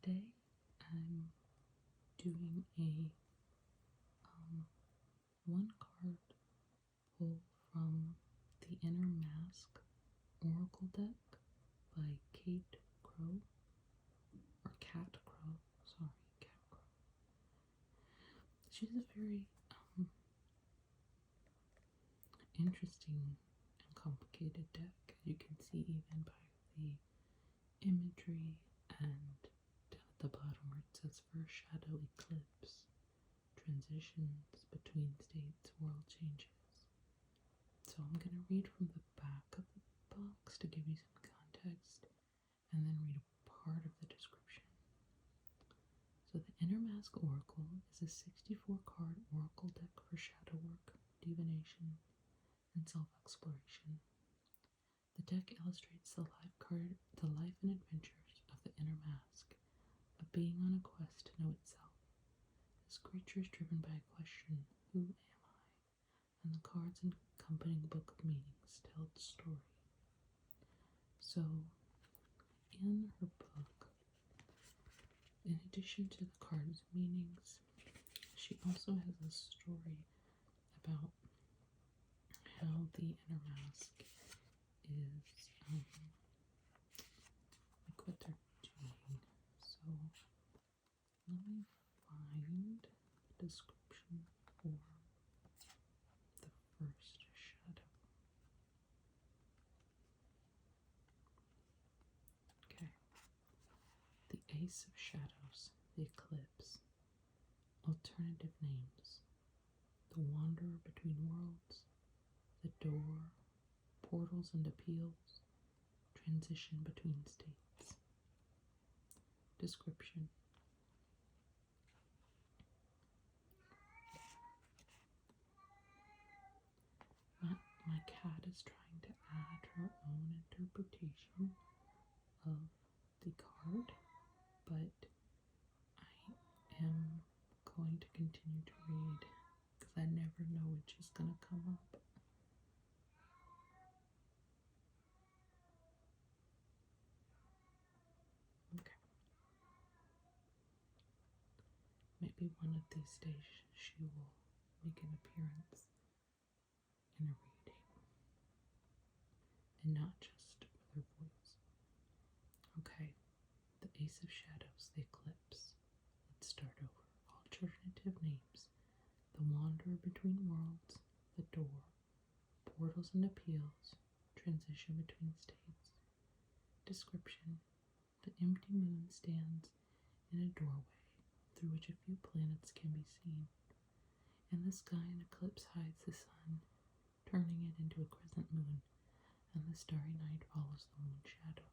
Today I'm doing a one card pull from the Inner Mask Oracle deck by Kate Crow, or Cat Crow, sorry, Cat Crow. She's a very interesting and complicated deck, as you can see even by the imagery and down at the bottom where it says first shadow eclipse, transitions between states, world changes. So I'm going to read from the back of the box to give you some context and then read a part of the description. So the Inner Mask Oracle is a 64 card oracle deck for shadow work, divination, and self-exploration. The deck illustrates the life and adventures of the Inner Mask, a being on a quest to know itself. This creature is driven by a question, who am I? And the cards and accompanying book of meanings tell its story. So, in her book, in addition to the cards' meanings, she also has a story about how the Inner Mask is, like what they're doing. So, let me find the description for the first shadow. Okay. The Ace of Shadows, the Eclipse. Alternative names: the Wanderer between worlds, the Door, portals and appeals, transition between states. Description: my cat is trying to add her own interpretation of the card, but I am going to continue to read because I never know which is going to come up. Okay. Maybe one of these days she will make an appearance in a reading, and not just with her voice. Okay, the Ace of Shadows, the Eclipse. Let's start over. Alternative names: the Wanderer between worlds, the Door, portals and appeals, transition between states. Description: the empty moon stands in a doorway through which a few planets can be seen. In the sky, an eclipse hides the sun, turning it into a crescent moon, and the starry night follows the moon's shadow.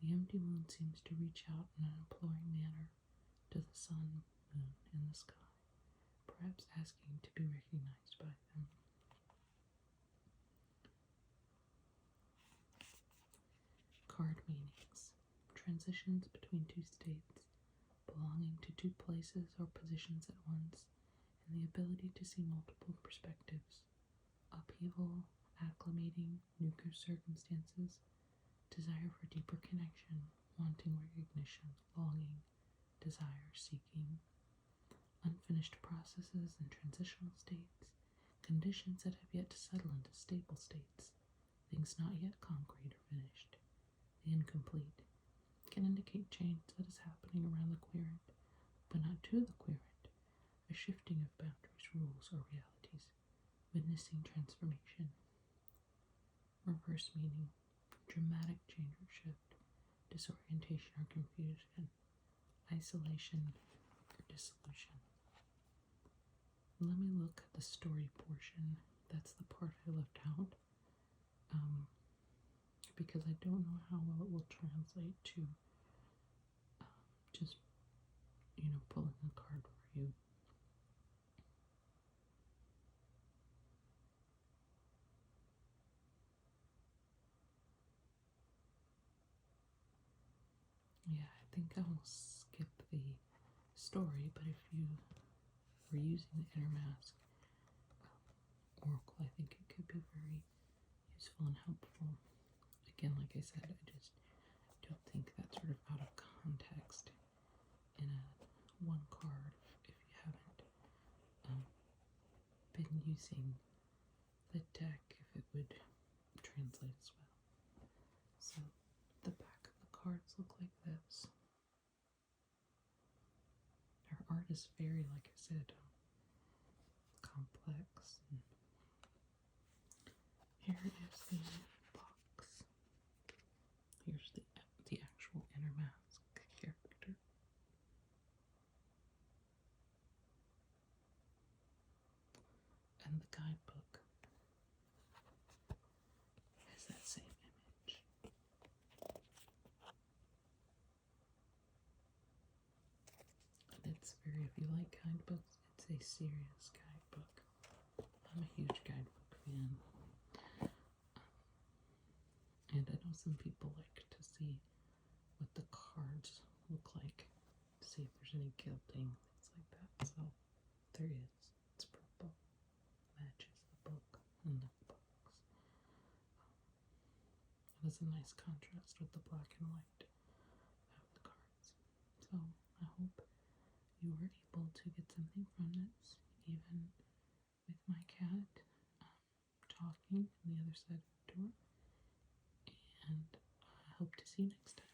The empty moon seems to reach out in an imploring manner to the sun, moon, in the sky, perhaps asking to be recognized by them. Card meanings: transitions between two states, belonging to two places or positions at once, and the ability to see multiple perspectives. Upheaval, acclimating, new circumstances, desire for deeper connection, wanting recognition, longing, desire, seeking. Unfinished processes and transitional states, conditions that have yet to settle into stable states, things not yet concrete or finished. The incomplete can indicate change that is happening around the querent, but not to the querent, a shifting of boundaries, rules, or realities, witnessing transformation. Reverse meaning: dramatic change or shift, disorientation or confusion, isolation or dissolution. Let me look at the story portion. That's the part I left out, because I don't know how well it will translate to just, pulling a card for you. Yeah, I think I will skip the story, but if you were using the Inner Mask Oracle, I think it could be very useful and helpful. Again, like I said, I just don't think that sort of out of context using the deck if it would translate as well. So the back of the cards look like this. Her art is very, like I said, complex. And here is the box. Here's the actual Inner Mask character. And the guidebook has that same image. And it's very, if you like guidebooks, it's a serious guidebook. I'm a huge guidebook fan. And I know some people like to see what the cards look like, to see if there's any gilding, things like that. So there is. It's purple. Matches the book and the box. It has a nice contrast with the black and white of the cards. So I hope you were able to get something from this, even with my cat talking on the other side of the door. And I hope to see you next time.